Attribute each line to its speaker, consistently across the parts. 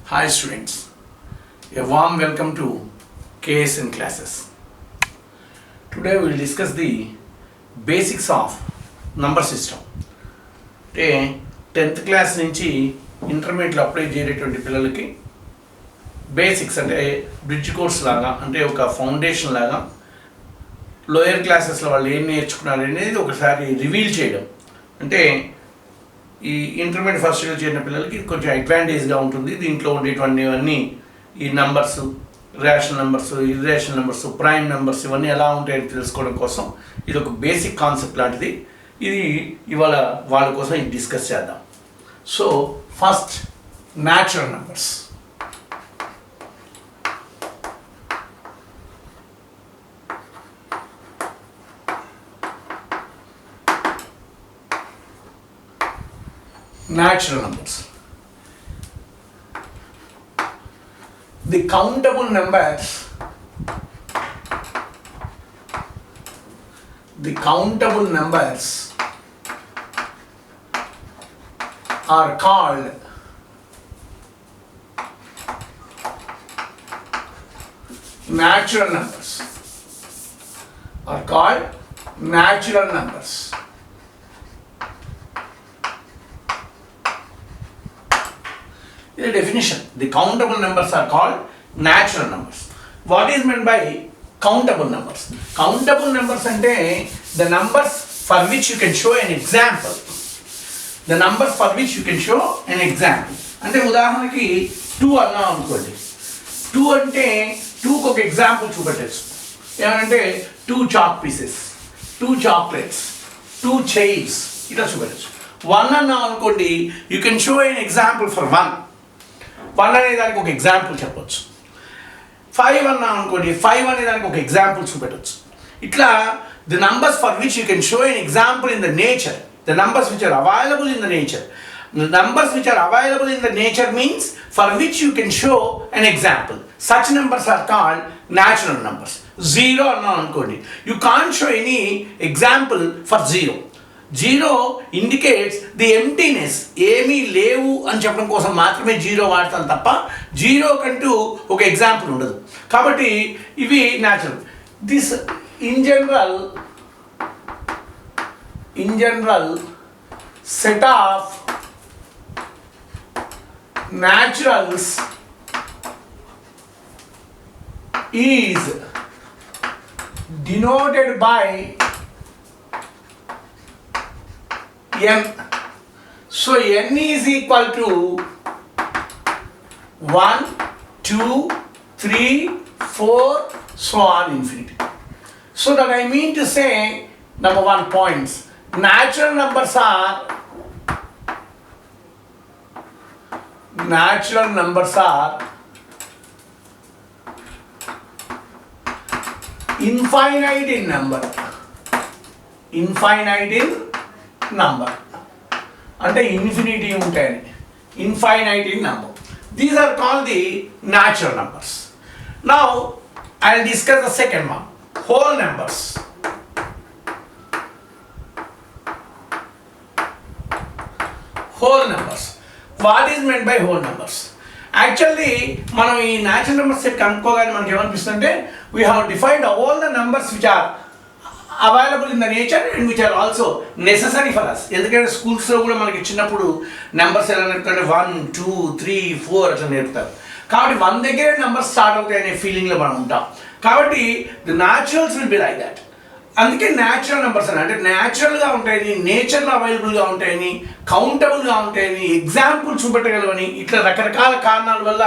Speaker 1: Hi students, a warm welcome to KSN Classes. Today we will discuss the basics of number system. అంటే 10th class నుంచి ఇంటర్మీడియట్లో apply చేసేటువంటి పిల్లలకి basics అంటే bridge course లాగా అంటే ఒక ఫౌండేషన్ లాగా లోయర్ క్లాసెస్లో వాళ్ళు ఏం నేర్చుకున్నారు అనేది ఒకసారి రివీల్ చేయడం. అంటే ఈ ఇంటర్మీడియట్ ఫస్ట్ ఇయర్ చేరిన పిల్లలకి కొంచెం అడ్వాంటేజ్గా ఉంటుంది. దీంట్లో ఉండేటువంటివన్నీ ఈ numbers, rational numbers, irrational numbers, prime numbers ఇవన్నీ ఎలా ఉంటాయని తెలుసుకోవడం కోసం ఇది ఒక బేసిక్ కాన్సెప్ట్ లాంటిది. ఇది ఇవాళ వాళ్ళ కోసం ఇది డిస్కస్ చేద్దాం. So first natural numbers. Natural numbers. The countable numbers are called natural numbers. The definition: the countable numbers are called natural numbers. What is meant by countable numbers? Countable numbers ante the numbers for which you can show an example. అంటే ఉదాహరణకి 2 అన్నా అనుకోండి. 2 అంటే 2కి ఒక example చూపెట్టచ్చు. ఏమంటే 2 chalk pieces, 2 chocolates, 2 chairs ఇట్లా చూపెట్టచ్చు. 1 అన్నా అనుకోండి, you can show an example for 1 అనే దానికి ఒక ఎగ్జాంపుల్ చెప్పొచ్చు. 5 అన్నా అనుకోండి, 5 అనే దానికి ఒక ఎగ్జాంపుల్ చూపెట్టచ్చు. ఇట్లా the numbers for which you can show an example in the nature, the numbers which are available in the nature. Numbers which are available in the nature means for which you can show an example. Such numbers are called natural numbers. 0 అన్నా అనుకోండి, you can't show any example for 0. 0 indicates the emptiness, ఏమీ లేవు అని చెప్పడం కోసం మాత్రమే 0 వాడతాం తప్ప 0 కంటూ ఒక ఎగ్జాంపుల్ ఉండదు. కాబట్టి ఇవి natural. This in general set of naturals is denoted by n. So n is equal to 1, 2, 3, 4, so on infinity. So that I mean to say, number 1 points, natural numbers are infinite in number. అంటే infinity ఉంటాయని, infinite in number. These are called the natural numbers. Now I'll discuss the second one, whole numbers. What is meant by whole numbers? Actually మనం ఈ natural numbers కనుక్కోగానే మనకి ఏమనిపిస్తుందంటే we have defined all the numbers which are available in the nature and which are also necessary for us. ఎందుకంటే స్కూల్స్లో కూడా మనకి చిన్నప్పుడు numbers ఎలా నేర్పుతారంటే 1, 2, 3, 4 అట్లా నేర్పుతారు. కాబట్టి 1 దగ్గరే నెంబర్స్ స్టార్ట్ అవుతాయి అనే ఫీలింగ్లో మనం ఉంటాం. కాబట్టి the naturals will be like that. అందుకే న్యాచురల్ నెంబర్స్ అని అంటే న్యాచురల్గా ఉంటాయని, నేచర్లో అవైలబుల్గా ఉంటాయని, కౌంటబుల్గా ఉంటాయని, ఎగ్జాంపుల్ చూపెట్టగలవని, ఇట్లా రకరకాల కారణాల వల్ల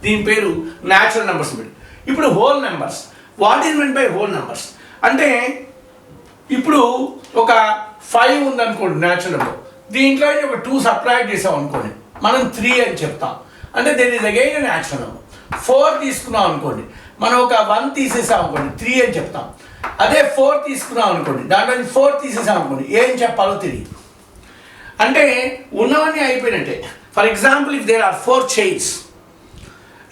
Speaker 1: దీని పేరు న్యాచురల్ నెంబర్స్. ఇప్పుడు whole numbers. What is mean by whole numbers అంటే ఇప్పుడు ఒక 5 ఉందనుకోండి న్యాచురల్ నెంబర్, దీంట్లో ఒక 2 సబ్ట్రాక్ట్ చేసాం అనుకోండి, మనం 3 అని చెప్తాం. అంటే there is again natural number. 4 తీసుకున్నాం అనుకోండి, మనం ఒక 1 తీసేసాం అనుకోండి, 3 అని చెప్తాం. అదే 4 తీసుకున్నాం అనుకోండి, దాంట్లో 4 తీసేసాం అనుకోండి, ఏం చెప్పాలో తెలియదు. అంటే ఉన్నవన్నీ అయిపోయినట్టే. For example, if there are 4 chairs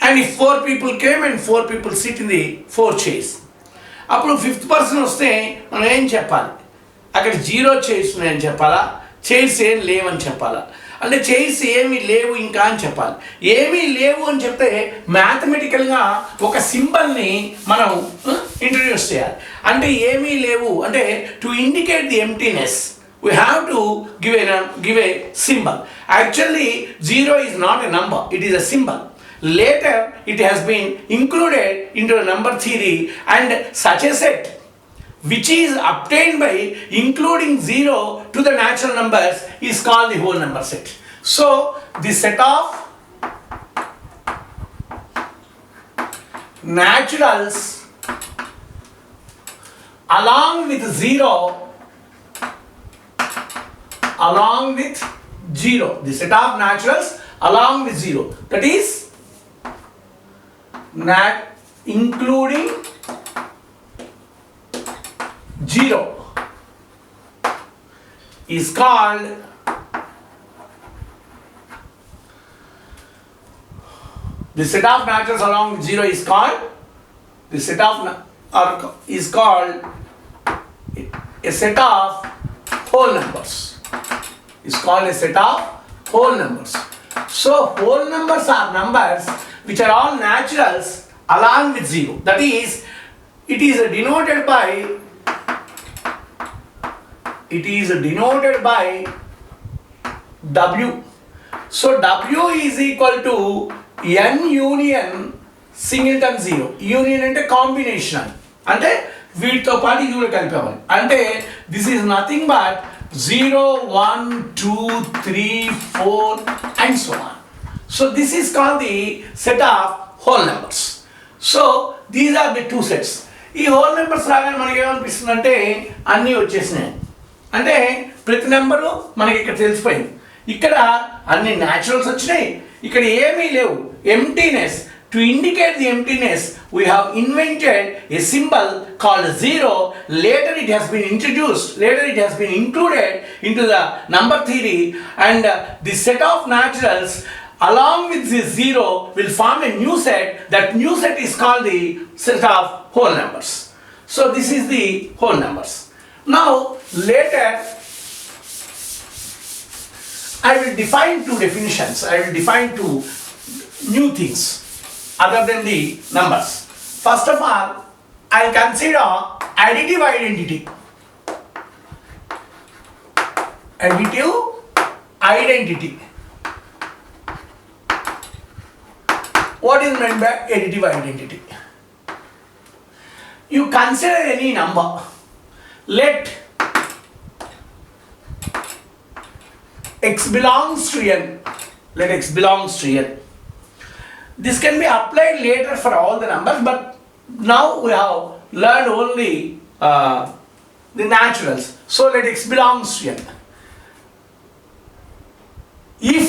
Speaker 1: and if 4 people came and 4 people sit in the 4 chairs, అప్పుడు 5th person వస్తే మనం ఏం చెప్పాలి? అక్కడ 0 chairs ఉన్నాయని చెప్పాలా, చైర్స్ ఏం లేవని చెప్పాలా? అంటే చైర్స్ ఏమీ లేవు ఇంకా అని చెప్పాలి. ఏమీ లేవు అని చెప్తే మ్యాథమెటికల్గా ఒక సింబల్ని మనం ఇంట్రడ్యూస్ చేయాలి. అంటే ఏమీ లేవు అంటే to indicate the emptiness we have to give a symbol. Actually 0 is not a number, it is a symbol. Later it has been included into a number theory, and such a set which is obtained by including 0 to the natural numbers is called the whole number set. So the set of naturals along with 0, the set of naturals along with 0, that is including 0 is called the set of naturals along with 0 is called a set of whole numbers. Is called a set of whole numbers. So whole numbers are numbers which are all naturals along with 0. That is, it is denoted by W. So W is equal to n union singleton 0. Union అంటే combination, అంటే వీటితో పాటు ఇవి కలిపేవాళ్ళు. అంటే this is nothing but 0, 1, 2, 3, 4 and so on. So this is called the set of whole numbers. So these are the two sets. ఈ whole numbers రాగానే మనకి ఏమనిపిస్తుంది అంటే అన్నీ వచ్చేసినాయి, అంటే ప్రతి నెంబరు మనకి ఇక్కడ తెలిసిపోయింది. ఇక్కడ అన్ని న్యాచురల్స్ వచ్చినాయి, ఇక్కడ ఏమీ లేవు, emptiness. To indicate the emptiness, we have invented a symbol called 0. Later it has been included into the number theory, and the set of naturals along with this 0 will form a new set. That new set is called the set of whole numbers. So this is the whole numbers. Now later I will define two definitions. I will define two new things other than the numbers. First of all, I will consider additive identity. Additive identity. What is meant by additive identity? You consider any number. Let x belongs to n. Let x belongs to n. This can be applied later for all the numbers, but now we have learned only the naturals. So let x belongs to n. If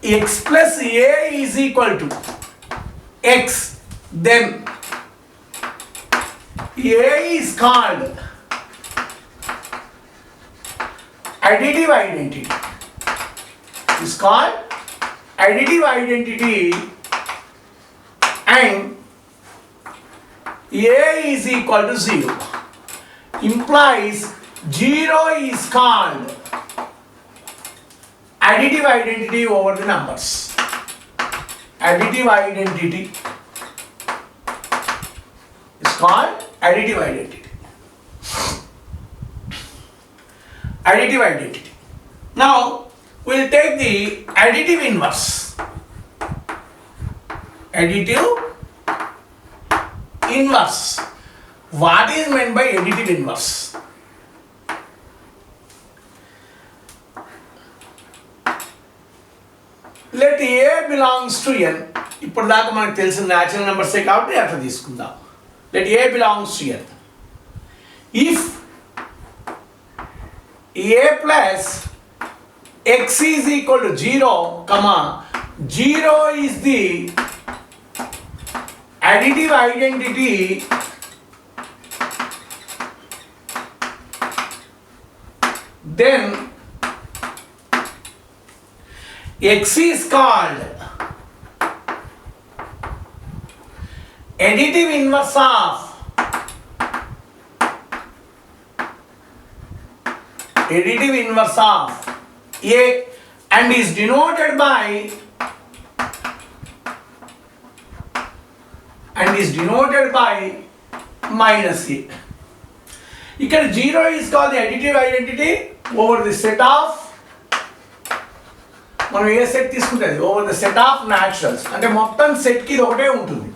Speaker 1: x plus a is equal to x, then a is called additive identity. Is called additive identity, and a is equal to 0 implies 0 is called additive identity over the numbers. Additive identity is called additive identity. Additive identity. Now we will take the additive inverse. Additive inverse. What is meant by additive inverse? Let a belongs to n. ఇప్పుడు దాకా మనకు తెలిసిన natural నెంబర్సే కాబట్టి అట్లా తీసుకుందాం. Let a belongs to n. If a plus x is equal to 0, comma 0 is the additive identity then x is called additive inverse of additive inverse of A and is denoted by minus A. ఇక్కడ 0 is called the additive identity over the set of, మనం ఏ set తీసుకుంటుంది over the set of naturals, అంటే మొత్తం సెట్కి ఇది ఒకటే ఉంటుంది.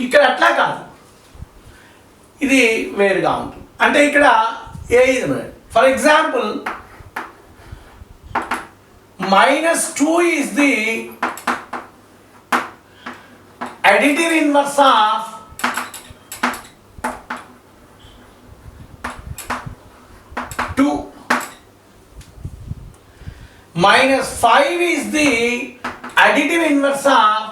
Speaker 1: ఇక్కడ అట్లా కాదు, ఇది వేరుగా ఉంటుంది. అంటే ఇక్కడ ఏ ఇది for example -2 is the additive inverse of -5 is the additive inverse of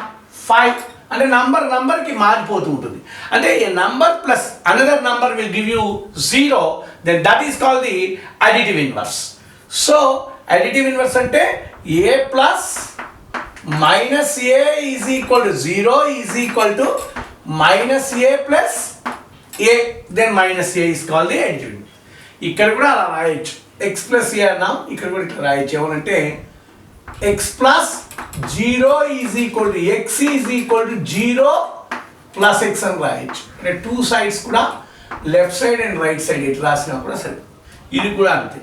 Speaker 1: 5. అంటే నంబర్కి మారిపోతూ ఉంటుంది. అంటే a number plus another number will give you 0, then that is called the additive inverse. So additive inverse అంటే a plus minus a is equal to 0 is equal to minus a plus a, then minus a is called the additive inverse. ఇక్కడ కూడా అలా రాయొచ్చు, x plus a అన్నాం, ఇక్కడ కూడా ఇట్లా రాయొచ్చు. ఏమనంటే x plus 0 is equal to x is equal to 0 plus x అని రాయొచ్చు. అంటే టూ సైడ్స్ కూడా left side and right side ఇట్లా రాసినా కూడా సరే. ఇది కూడా అంతే.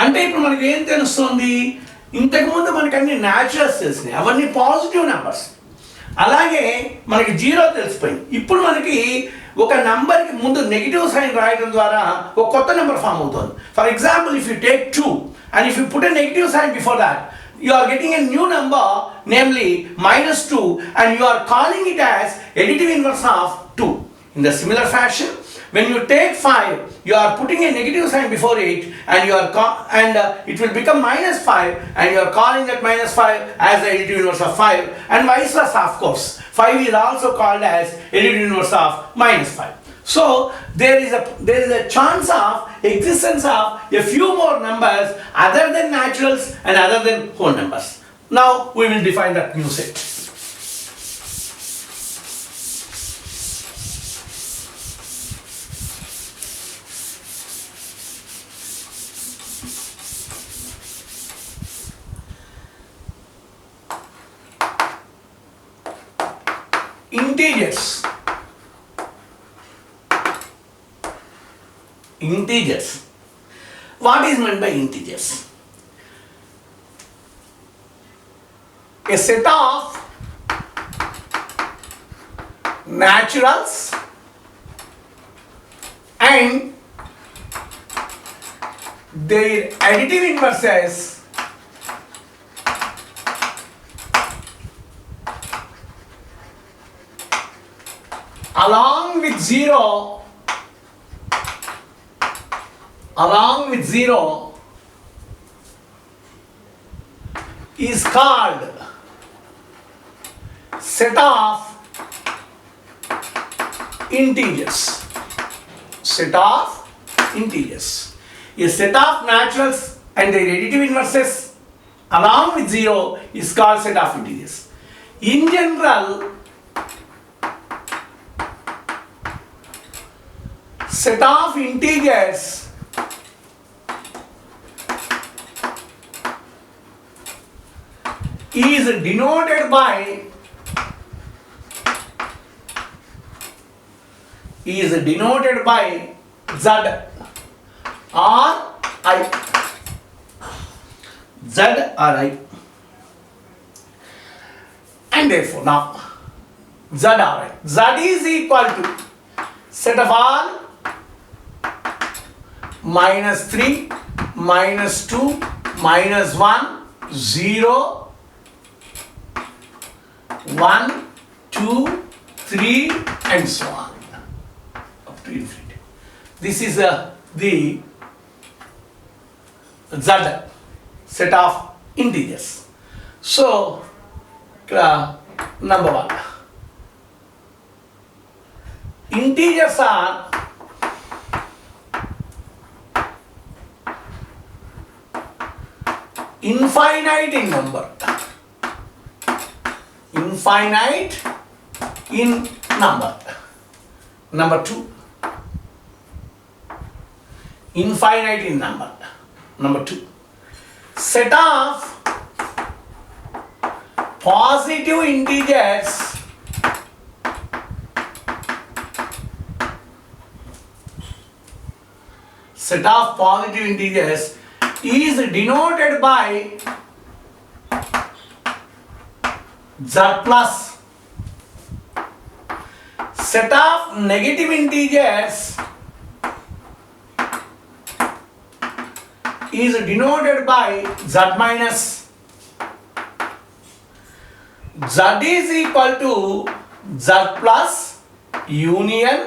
Speaker 1: అంటే ఇప్పుడు మనకి ఏం తెలుస్తుంది, ఇంతకుముందు మనకి అన్ని న్యాచురల్స్ తెలిసినాయి, అవన్నీ పాజిటివ్ నెంబర్స్. అలాగే మనకి 0 తెలిసిపోయింది. ఇప్పుడు మనకి ఒక నంబర్కి ముందు నెగిటివ్ సైన్ రాయడం ద్వారా ఒక కొత్త నెంబర్ ఫామ్ అవుతుంది. For example if you take 2 and if you put a negative sign before that, you are getting a new number, namely -2, and you are calling it as additive inverse of 2. In the similar fashion, when you take 5, you are putting a negative sign before it, and you are it will become -5, and you are calling that -5 as the additive inverse of 5, and vice versa. Of course, 5 is also called as additive inverse of -5. So there is a chance of existence of a few more numbers other than naturals and other than whole numbers. Now we will define that new set. Integers. What is meant by integers? A set of naturals and their additive inverses along with 0 is called set of integers. Set of integers. A set of naturals and their additive inverses along with 0 is called set of integers. In general, set of integers is denoted by Z or I. Z or I. And therefore now Z or I. Z is equal to set of all -3, -2, -1, 0, 1, 2, 3 and so on up to infinity. This is the Z set of integers. So number 1, integers are infinite in number. Infinite in number. Number 2, infinite in number. Number 2, set of positive integers is denoted by z plus. Set of negative integers is denoted by z minus. Z is equal to z plus union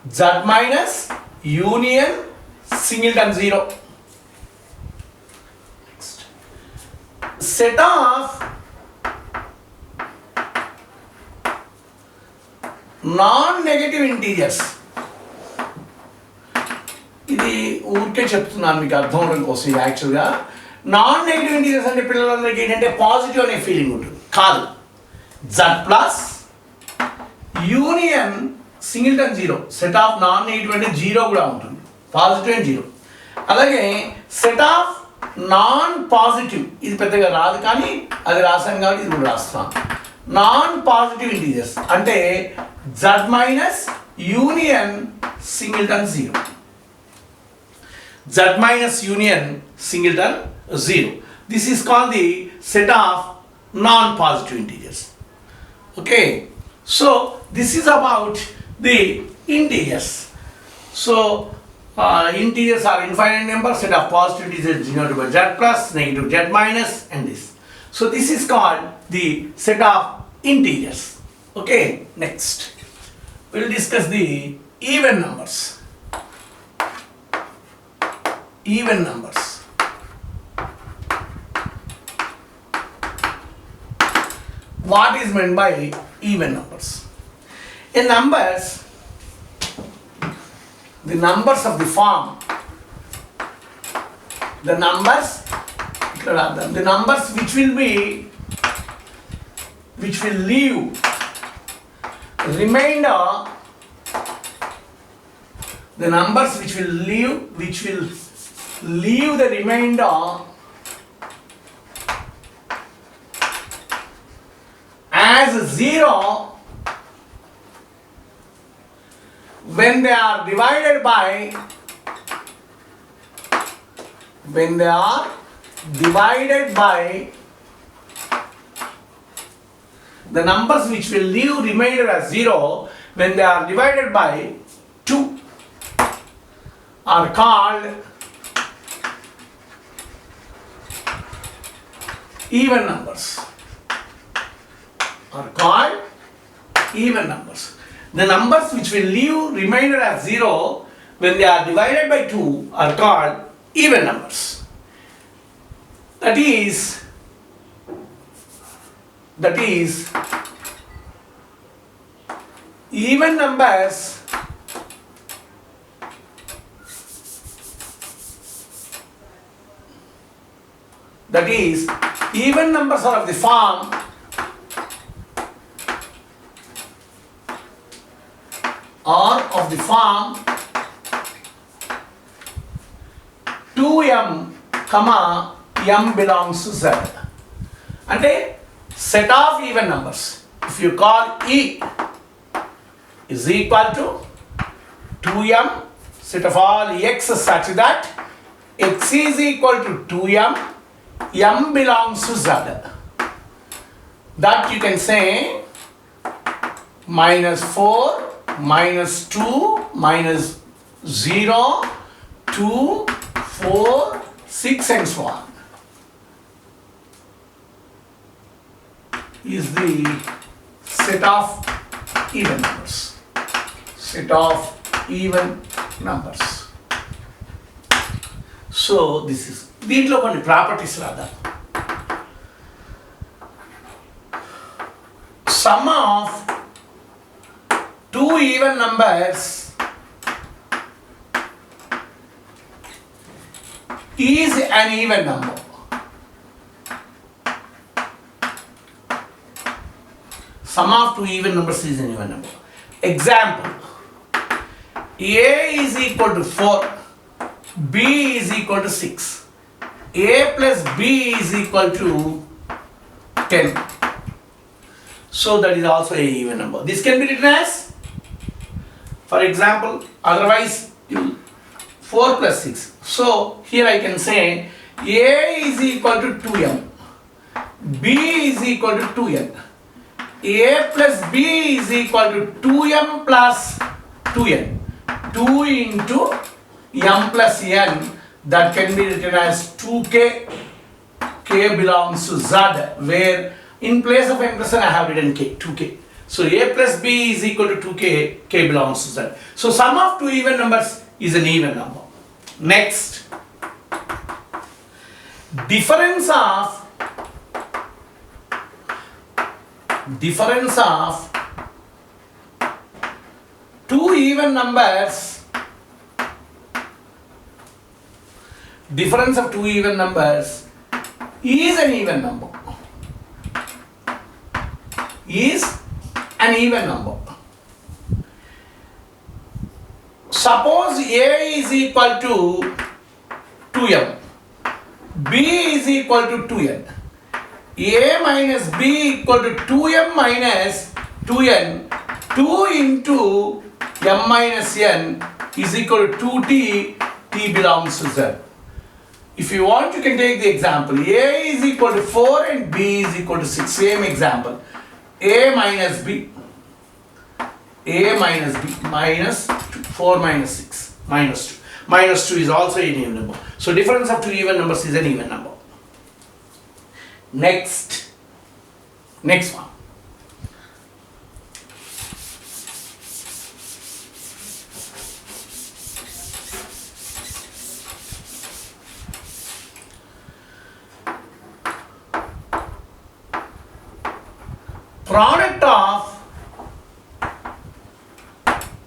Speaker 1: z minus union singleton 0. Next. Set of non-negative integers. ఇది ఊరికే చెప్తున్నాను మీకు అర్థం అవడం కోసం. యాక్చువల్గా non negative integers అంటే పిల్లలందరికీ ఏంటంటే పాజిటివ్ అనే ఫీలింగ్ ఉంటుంది. కాదు, Z plus union singleton 0. Set of non negative అంటే 0 కూడా ఉంటుంది, పాజిటివ్ అండ్ 0. అలాగే సెట్ ఆఫ్ నాన్ పాజిటివ్, ఇది పెద్దగా రాదు కానీ అది రాసాను కాబట్టి ఇది కూడా రాస్తాను. నాన్ పాజిటివ్ ఇంటీజర్స్ అంటే z minus union singleton 0. Z minus union singleton 0. This is called the set of non-positive integers. Okay, so this is about the integers. So integers are infinite number. Set of positive integers denoted by z plus, negative z minus, and this. So this is called the set of integers. Okay, next we'll discuss the even numbers. Even numbers. What is meant by even numbers? In numbers, the numbers of the form, the numbers which will leave remainder, the numbers which will leave the remainder as 0 when they are divided by the numbers which will leave remainder as 0 when they are divided by 2 are called even numbers. The numbers which will leave remainder as 0 when they are divided by 2 are called even numbers. That is even numbers even numbers are of the form m, m belongs to z. అంటే set of even numbers. If you call E is equal to 2m, set of all x such that x is equal to 2m, m belongs to z. That you can say -4, -2, -0, 2, 4, 6 and so on is the set of even numbers. So this is దీంట్లో కొన్ని properties రాదా. Sum of two even numbers is an even number. Sum of two even numbers is an even number. Example: A is equal to 4, B is equal to 6. A plus B is equal to 10. So that is also a even number. This can be written as, for example, otherwise 4 plus 6. So here I can say A is equal to 2m, B is equal to 2n. A plus B is equal to 2m plus 2n. 2 into m plus n, that can be written as 2k. K belongs to Z, where in place of ampersand I have written k, 2k. So A plus B is equal to 2k, k belongs to Z. So sum of two even numbers is an even number. Next, difference of two even numbers, difference of two even numbers is an even number. Is an even number. Suppose A is equal to 2m, B is equal to 2n. A minus B equal to 2m minus 2n. 2 into m minus n is equal to 2t, t belongs to Z. If you want, you can take the example. A is equal to 4 and B is equal to 6. Same example. A minus B. A minus B minus 2, 4 minus 6 minus 2. Minus 2 is also an even number. So difference of two even numbers is an even number. Next one. Product of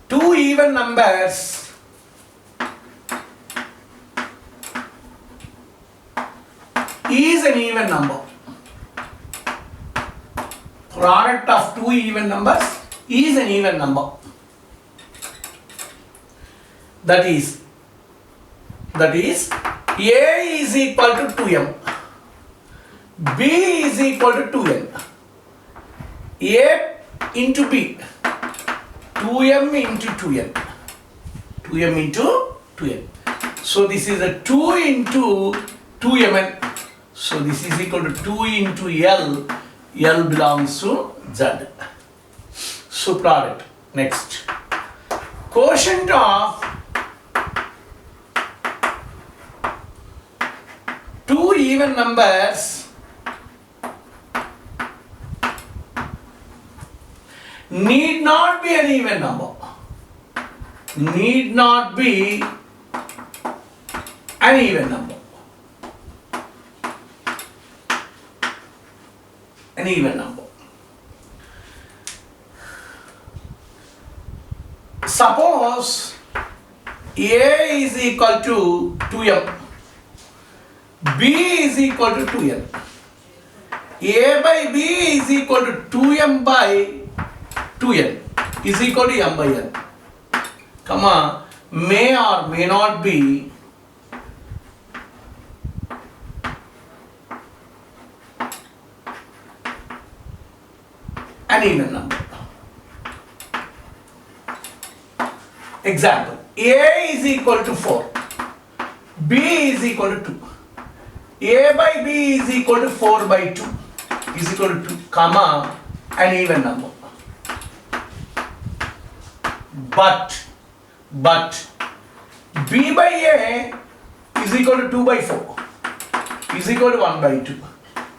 Speaker 1: two even numbers is an even number. Product of two even numbers is an even number. That is A is equal to 2m, B is equal to 2n. A into B, 2m into 2n, 2m into 2n. So this is a 2 into 2mn. So this is equal to 2 into L. L belongs to Z. So product. Next. Quotient of two even numbers need not be an even number. Need not be an even number. An even number. Suppose A is equal to 2m, B is equal to 2n. A by B is equal to 2m by 2n is equal to m by n. Comma, may or may not be an even number. Example, A is equal to 4, B is equal to 2. A by B is equal to 4 by 2 is equal to 2, comma, an even number. But B by A is equal to 2 by 4 is equal to 1 by 2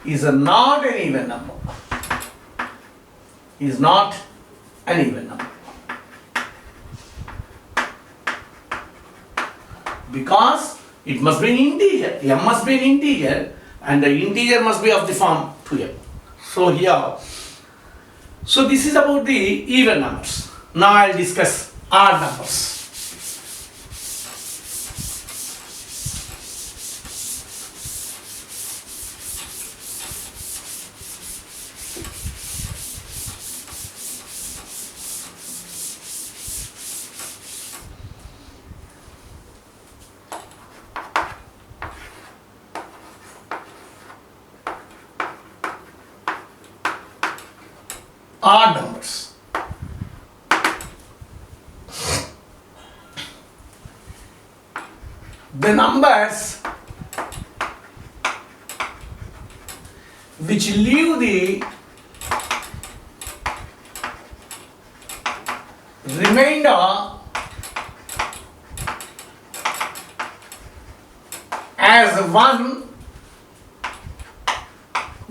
Speaker 1: is not an even number. Is not an even number. Because it must be an integer. M must be an integer and the integer must be of the form 2m. So here, so this is about the even numbers. Now I will discuss odd numbers. odd numbers. The numbers which leave the remainder as 1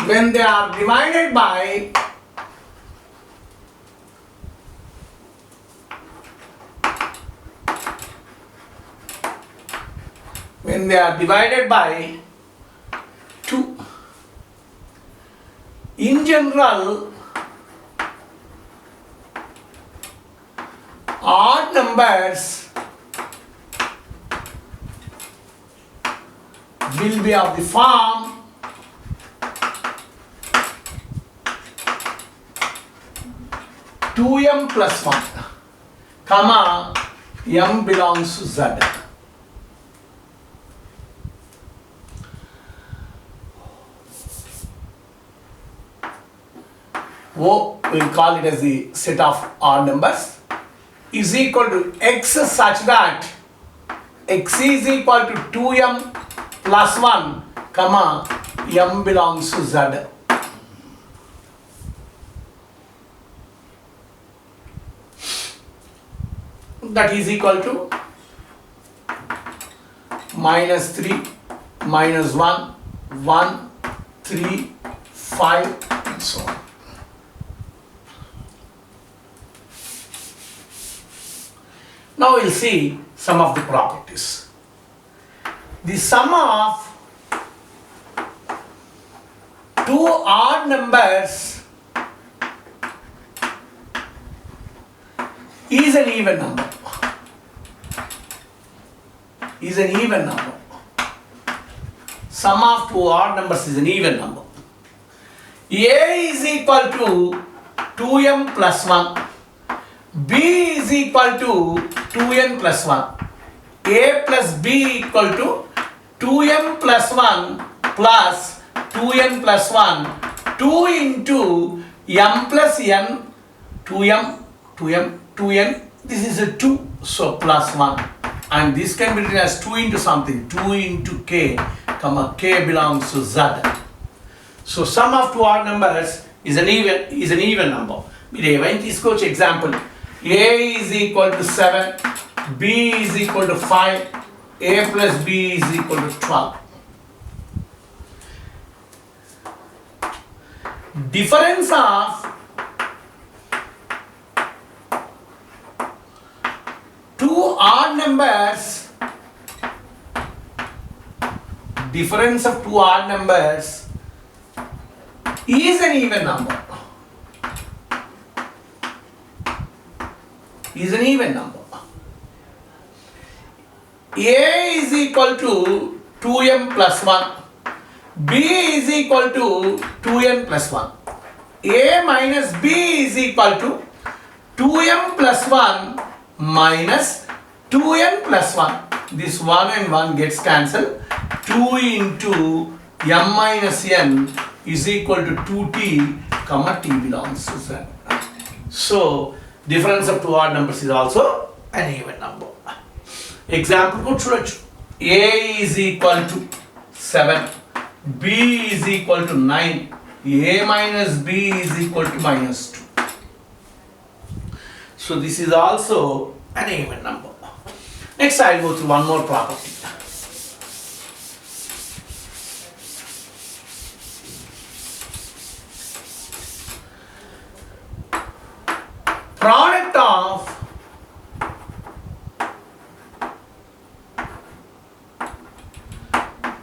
Speaker 1: when they are divided by when they are divided by 2. In general, odd numbers will be of the form two m plus 1, comma m belongs to z. O, we'll call it as the set of odd numbers, is equal to x such that x is equal to 2m plus 1, comma m belongs to z. That is equal to minus 3, minus 1, 1, 3, 5, and so on. Now we'll see some of the properties. The sum of two odd numbers is an even number. Is an even number. Sum of two odd numbers is an even number. A is equal to 2m plus 1. B is equal to 2n plus 1. A plus B equal to 2m plus 1 plus 2n plus 1. 2 into m plus n, 2m, 2m, 2n. This is a 2, so plus 1. And this can be written as 2 into something, 2 into k, comma k belongs to z. So sum of two odd numbers is an even number. మీరు ఏమైనా తీసుకోవచ్చు example. A is equal to 7, B is equal to 5, A plus B is equal to 12. Difference of two odd numbers, difference of two odd numbers is an even number. Is an even number. A is equal to 2m plus 1. B is equal to 2n plus 1. A minus B is equal to 2m plus 1 minus 2n plus 1. This 1 and 1 gets cancelled. 2 into m minus n is equal to 2t, comma t belongs to z. So, difference of two odd numbers is also an even number. Example ko చూడొచ్చు. A is equal to 7, B is equal to 9, A minus B is equal to minus 2. So this is also an even number. Next I'll go through one more property. Product of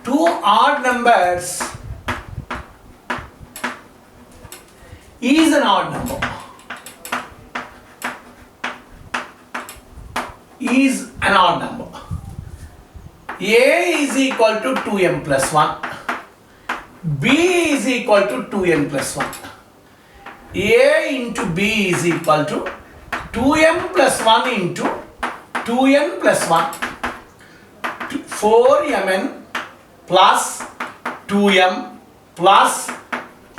Speaker 1: two odd numbers is an odd number. Is an odd number. A is equal to 2m plus 1. B is equal to 2n plus 1. A into B is equal to 2m plus 1 into 2n plus 1. 4mn plus 2m plus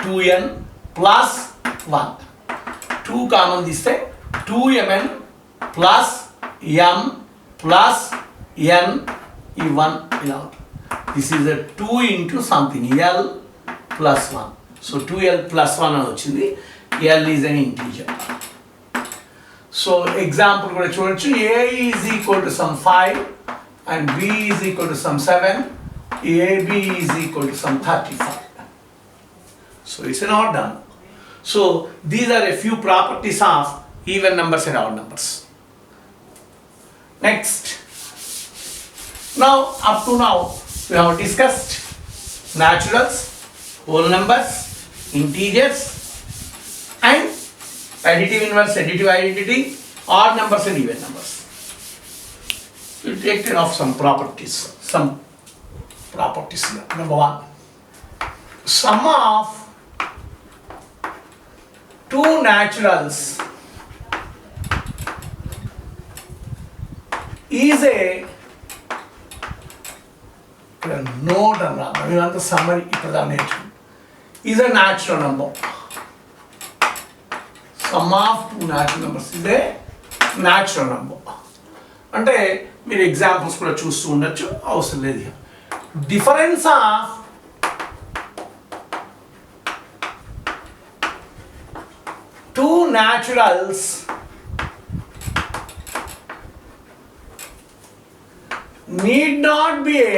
Speaker 1: 2n plus 1. 2 common తీస్తే 2mn plus m plus n ఈ 1 ఇలా ఉంటుంది. This is a 2 into something l plus 1. So 2l plus 1 అని వచ్చింది. l is an integer. So example కూడా చూడొచ్చు. a is equal to some 5 and b is equal to some 7. ab is equal to some 35. So it's an odd number. So these are a few properties of even numbers and odd numbers. Next. Now up to now we have discussed naturals, whole numbers, integers and additive inverse, additive identity, odd numbers and even numbers. We'll take care of some properties. Number 1. Sum of two naturals is a note and summary is a natural number. Sum of two natural numbers is a natural number. అంటే మీరు examples కూడా చూస్తూ ఉండొచ్చు, అవసరం లేదు. Difference of two naturals need not be a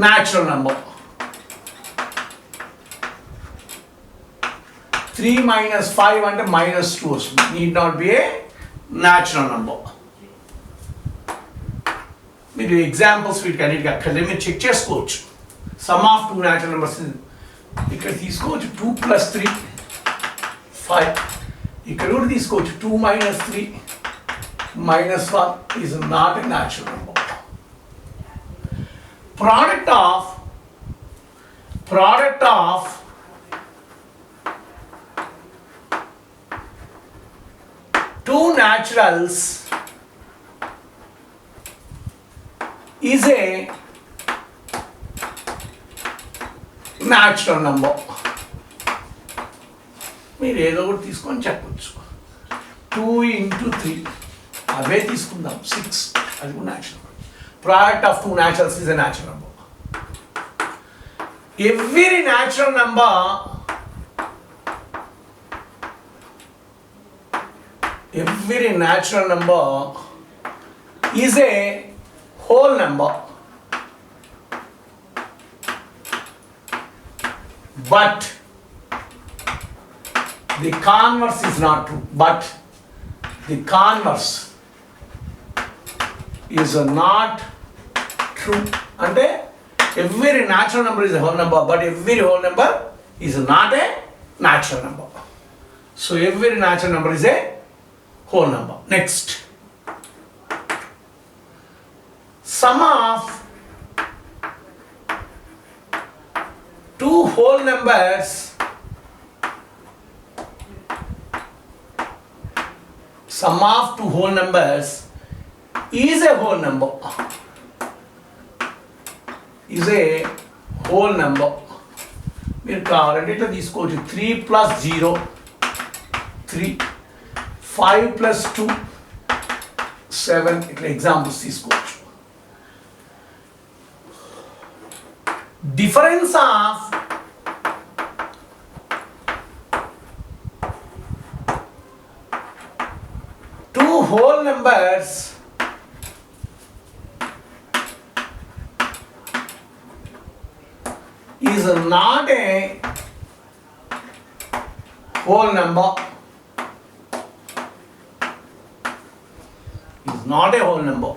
Speaker 1: natural number. 3 minus 5 అంటే minus 2 వస్తుంది. Need not be a natural number. మీరు ఎగ్జాంపుల్స్ వీటికి అన్నిటికీ అక్కర్లేదు, మీరు చెక్ చేసుకోవచ్చు. Some of two natural numbers ఇక్కడ తీసుకోవచ్చు. 2 plus 3 5. ఇక్కడ కూడా తీసుకోవచ్చు. 2 minus 3 minus 1 is not a natural number. Product of two naturals is a natural number. మీరు ఏదో ఒకటి తీసుకొని చెప్పచ్చు. 2 into 3 అవే తీసుకుందాం. 6 అది కూడా natural. Product of two naturals is a natural number. Every natural number is a whole number, but the converse is not true. But the converse is not true. అంటే every natural number is a whole number, but every whole number is not a natural number. So every natural number is a whole number. Next, sum of two whole numbers is a whole number. మీరు కావాలంటే ఇట్లా తీసుకోవచ్చు. 3 plus 0 3, 5 plus 2 7. ఇట్లా examples తీసుకోవచ్చు. Difference of two whole numbers is not a whole number. Is not a whole number.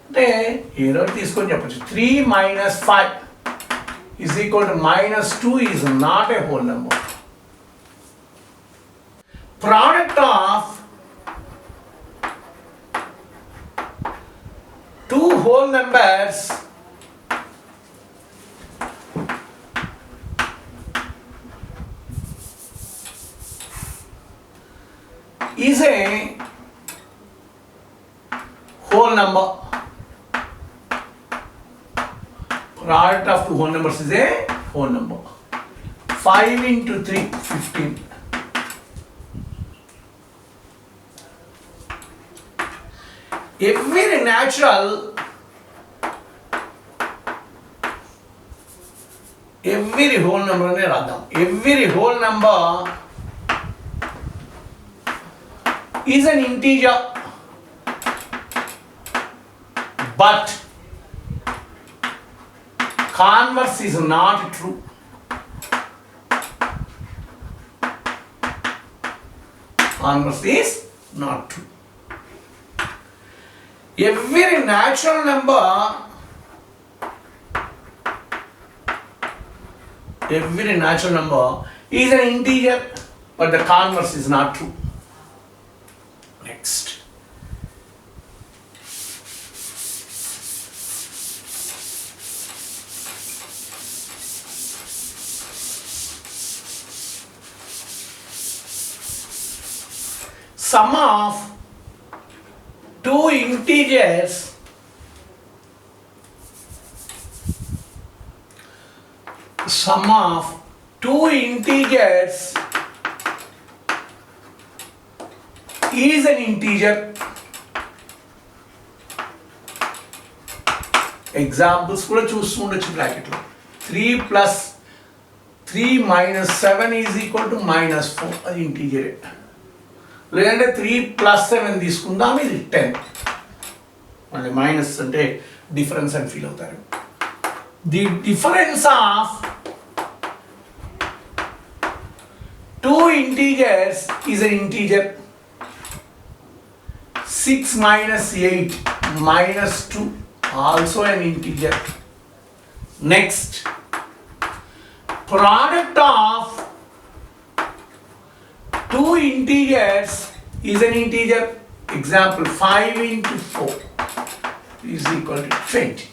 Speaker 1: అంటే ఏదో తీసుకొని చెప్పచ్చు. 3 minus 5 is equal to minus 2 is not a whole number. Product of two whole numbers is a whole number. Product of two whole numbers is a whole number. 5 into 3, 15. Every natural, every whole number ne radam. Every whole number is an integer, but converse is not true. Converse is not true. Every natural number is an integer, but the converse is not true. Next. Sum of two integers is an integer. Examples కూడా చూస్తూ ఉండొచ్చు bracket లో 3 plus 3 minus 7 is equal to minus 4, అది ఇంటీజరే. లేదంటే 3 plus 7 తీసుకుందాం, ఇది 10. మళ్ళీ minus అంటే డిఫరెన్స్ అని ఫీల్ అవుతారు. The difference of two integers is an integer. 6 minus 8 minus 2, also an integer. Next, product of two integers is an integer. Example, 5 into 4 is equal to 20.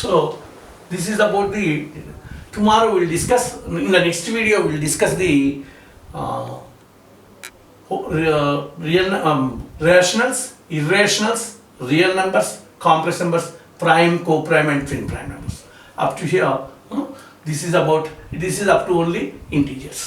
Speaker 1: So this is about the, tomorrow we will discuss, in the next video we will discuss the real rationals, irrationals, real numbers, complex numbers, prime, co-prime and twin prime numbers. Up to here, this is up to only integers.